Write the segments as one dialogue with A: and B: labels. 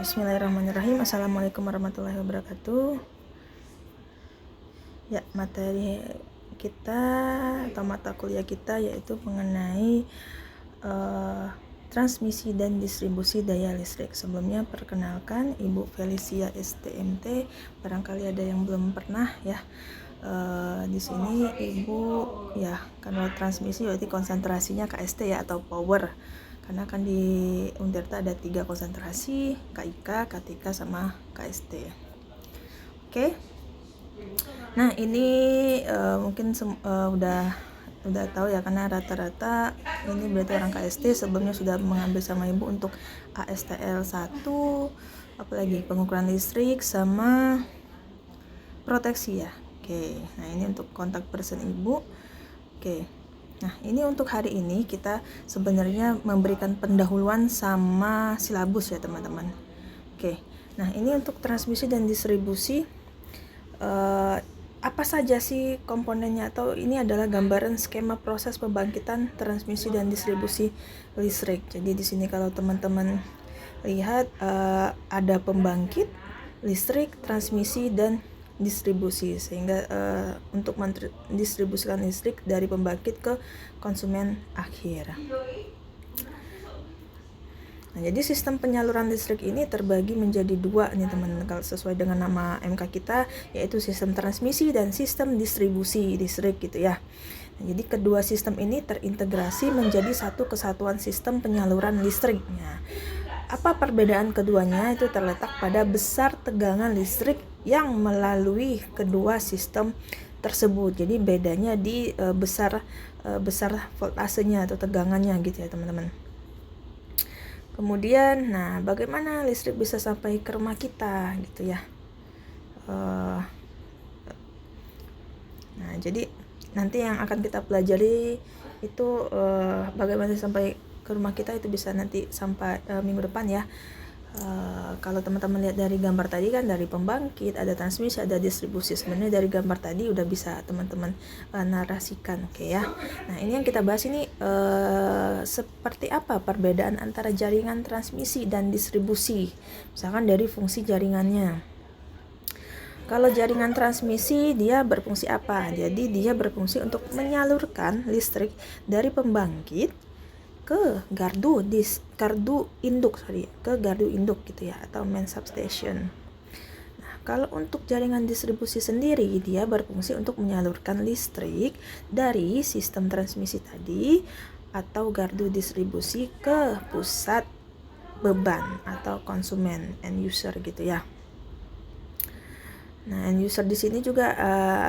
A: Bismillahirrahmanirrahim. Assalamualaikum warahmatullahi wabarakatuh. Ya, materi kita atau mata kuliah kita yaitu mengenai transmisi dan distribusi daya listrik. Sebelumnya perkenalkan, Ibu Felicia STMT. Barangkali ada yang belum pernah ya. Di sini Ibu ya, kalau transmisi berarti konsentrasinya KST ya, atau power. Karena kan di Untirta ada 3 konsentrasi, KIK, KTK, sama KST. Oke. Nah, ini mungkin udah tahu ya, karena rata-rata ini berarti orang KST sebelumnya sudah mengambil sama Ibu untuk ASTL 1, apalagi pengukuran listrik sama proteksi ya. Oke. Nah, ini untuk kontak person Ibu. Oke. Nah, ini untuk hari ini kita sebenarnya memberikan pendahuluan sama silabus ya teman-teman. Oke, nah ini untuk transmisi dan distribusi, apa saja sih komponennya, atau ini adalah gambaran skema proses pembangkitan transmisi dan distribusi listrik. Jadi di sini kalau teman-teman lihat ada pembangkit listrik, transmisi, dan distribusi, sehingga untuk mendistribusikan listrik dari pembangkit ke konsumen akhir. Nah, jadi sistem penyaluran listrik ini terbagi menjadi 2 nih teman-teman, kalau sesuai dengan nama MK kita, yaitu sistem transmisi dan sistem distribusi listrik gitu ya. Nah, jadi kedua sistem ini terintegrasi menjadi satu kesatuan sistem penyaluran listriknya. Apa perbedaan keduanya? Itu terletak pada besar tegangan listrik yang melalui kedua sistem tersebut. Jadi bedanya di besar voltasenya atau tegangannya gitu ya teman-teman. Kemudian, nah bagaimana listrik bisa sampai ke rumah kita gitu ya. Nah, jadi nanti yang akan kita pelajari itu bagaimana sampai ke rumah kita, itu bisa nanti sampai minggu depan ya. Kalau teman-teman lihat dari gambar tadi kan, dari pembangkit, ada transmisi, ada distribusi. Sebenarnya dari gambar tadi udah bisa teman-teman narasikan, oke ya. Nah, ini yang kita bahas ini seperti apa perbedaan antara jaringan transmisi dan distribusi, misalkan dari fungsi jaringannya. Kalau jaringan transmisi dia berfungsi apa? Jadi dia berfungsi untuk menyalurkan listrik dari pembangkit ke gardu induk gitu ya, atau main substation. Nah, kalau untuk jaringan distribusi sendiri, dia berfungsi untuk menyalurkan listrik dari sistem transmisi tadi atau gardu distribusi ke pusat beban atau konsumen, end user gitu ya. Nah, end user di sini juga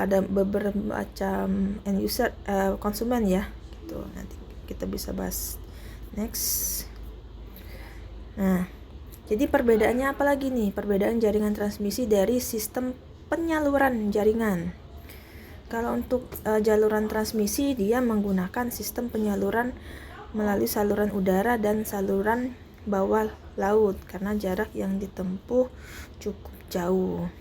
A: ada beberapa macam end user, konsumen ya gitu. Nanti kita bisa bahas next. Nah, jadi perbedaannya apa lagi nih? Perbedaan jaringan transmisi dari sistem penyaluran jaringan. Kalau untuk jaluran transmisi, dia menggunakan sistem penyaluran melalui saluran udara dan saluran bawah laut karena jarak yang ditempuh cukup jauh.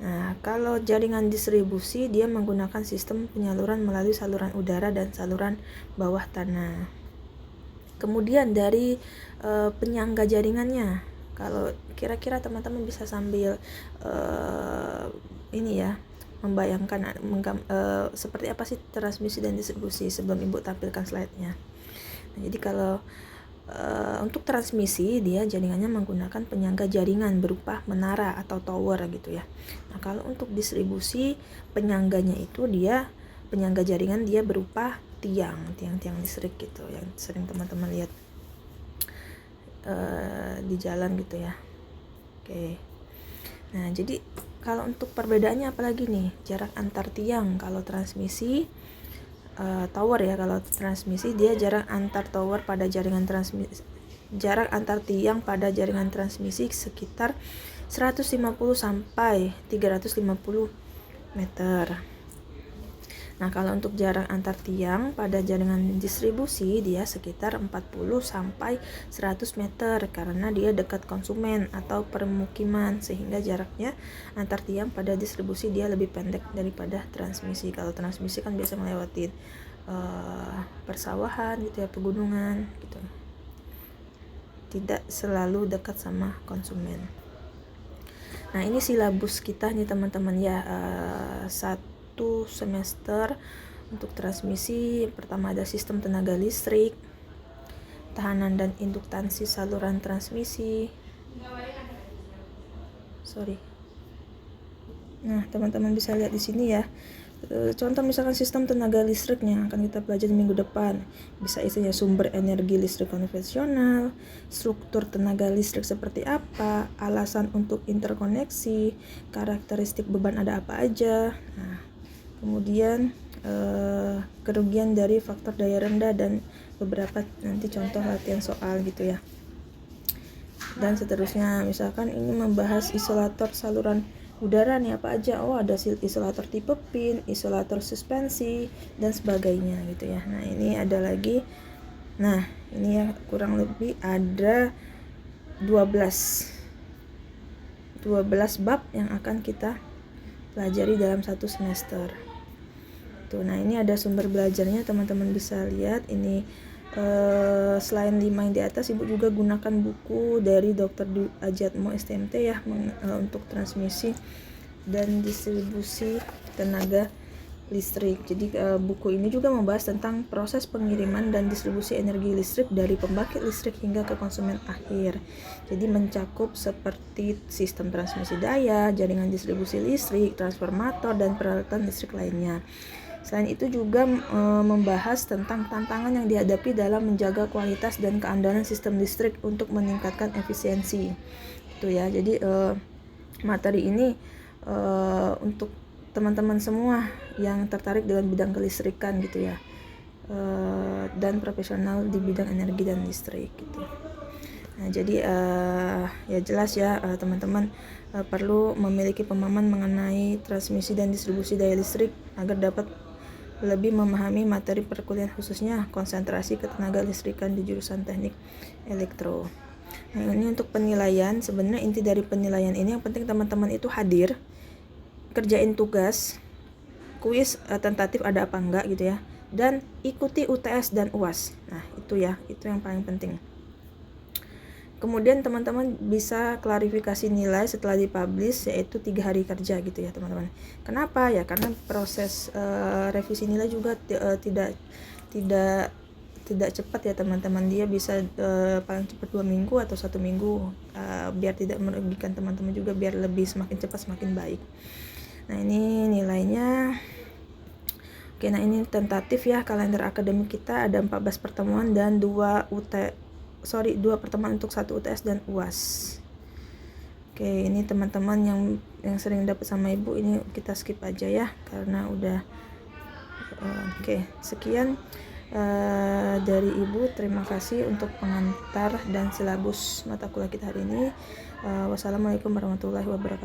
A: Nah, kalau jaringan distribusi, dia menggunakan sistem penyaluran melalui saluran udara dan saluran bawah tanah. Kemudian dari penyangga jaringannya, kalau kira-kira teman-teman bisa sambil ini ya, membayangkan seperti apa sih transmisi dan distribusi sebelum Ibu tampilkan slide-nya. Nah, jadi kalau untuk transmisi, dia jaringannya menggunakan penyangga jaringan berupa menara atau tower gitu ya. Nah, kalau untuk distribusi, penyangganya itu penyangga jaringan dia berupa tiang-tiang listrik gitu, yang sering teman-teman lihat di jalan gitu ya. Oke. Nah, jadi kalau untuk perbedaannya apalagi nih? Jarak antar tiang. Kalau transmisi tower ya, kalau transmisi dia jarak antar tower pada jaringan transmisi, jarak antar tiang pada jaringan transmisi sekitar 150 sampai 350 meter. Nah, kalau untuk jarak antar tiang pada jaringan distribusi, dia sekitar 40 sampai 100 meter karena dia dekat konsumen atau permukiman, sehingga jaraknya antar tiang pada distribusi dia lebih pendek daripada transmisi. Kalau transmisi kan biasa melewati persawahan gitu ya, pegunungan gitu. tidak selalu dekat sama konsumen. Nah, ini silabus kita nih teman-teman ya, 1 semester untuk transmisi. Pertama ada sistem tenaga listrik, tahanan dan induktansi saluran transmisi. Nah, teman-teman bisa lihat di sini ya. Contoh misalkan sistem tenaga listriknya akan kita pelajari minggu depan. Bisa isinya sumber energi listrik konvensional, struktur tenaga listrik seperti apa, alasan untuk interkoneksi, karakteristik beban ada apa aja. Nah, kemudian kerugian dari faktor daya rendah dan beberapa nanti contoh latihan soal gitu ya. Dan seterusnya, misalkan ini membahas isolator saluran udara nih apa aja. Oh, ada isolator tipe pin, isolator suspensi dan sebagainya gitu ya. Nah, ini ada lagi. Nah, ini ya kurang lebih ada 12 bab yang akan kita pelajari dalam 1 semester. Tuh, nah ini ada sumber belajarnya, teman-teman bisa lihat. Ini selain 5 yang di atas, Ibu juga gunakan buku dari Dr. Dwi Adjatmo STMT ya, untuk transmisi dan distribusi tenaga listrik. Jadi buku ini juga membahas tentang proses pengiriman dan distribusi energi listrik dari pembangkit listrik hingga ke konsumen akhir. Jadi mencakup seperti sistem transmisi daya, jaringan distribusi listrik, transformator, dan peralatan listrik lainnya. Selain itu juga membahas tentang tantangan yang dihadapi dalam menjaga kualitas dan keandalan sistem listrik untuk meningkatkan efisiensi. Itu ya. Jadi materi ini untuk teman-teman semua yang tertarik dengan bidang kelistrikan gitu ya, dan profesional di bidang energi dan listrik gitu. Nah, jadi ya jelas ya teman-teman perlu memiliki pemahaman mengenai transmisi dan distribusi daya listrik agar dapat lebih memahami materi perkuliahan, khususnya konsentrasi ketenaga listrikan di jurusan teknik elektro. Nah, ini untuk penilaian. Sebenarnya inti dari penilaian ini yang penting teman-teman itu hadir, kerjain tugas, kuis tentatif ada apa enggak gitu ya, dan ikuti UTS dan UAS. Nah, itu ya, itu yang paling penting. Kemudian teman-teman bisa klarifikasi nilai setelah dipublish, yaitu 3 hari kerja gitu ya teman-teman. Kenapa ya? Karena proses revisi nilai juga tidak cepat ya teman-teman. Dia bisa paling cepat 2 minggu atau 1 minggu, biar tidak merugikan teman-teman juga, biar lebih semakin cepat semakin baik. Nah, ini nilainya. Oke, nah ini tentatif ya, kalender akademik kita ada 14 pertemuan dan 2 pertemuan untuk 1 UTS dan UAS. Oke, ini teman-teman yang sering dapat sama Ibu, ini kita skip aja ya karena udah oke, sekian dari Ibu. Terima kasih untuk pengantar dan silabus mata kuliah kita hari ini. Wassalamualaikum warahmatullahi wabarakatuh.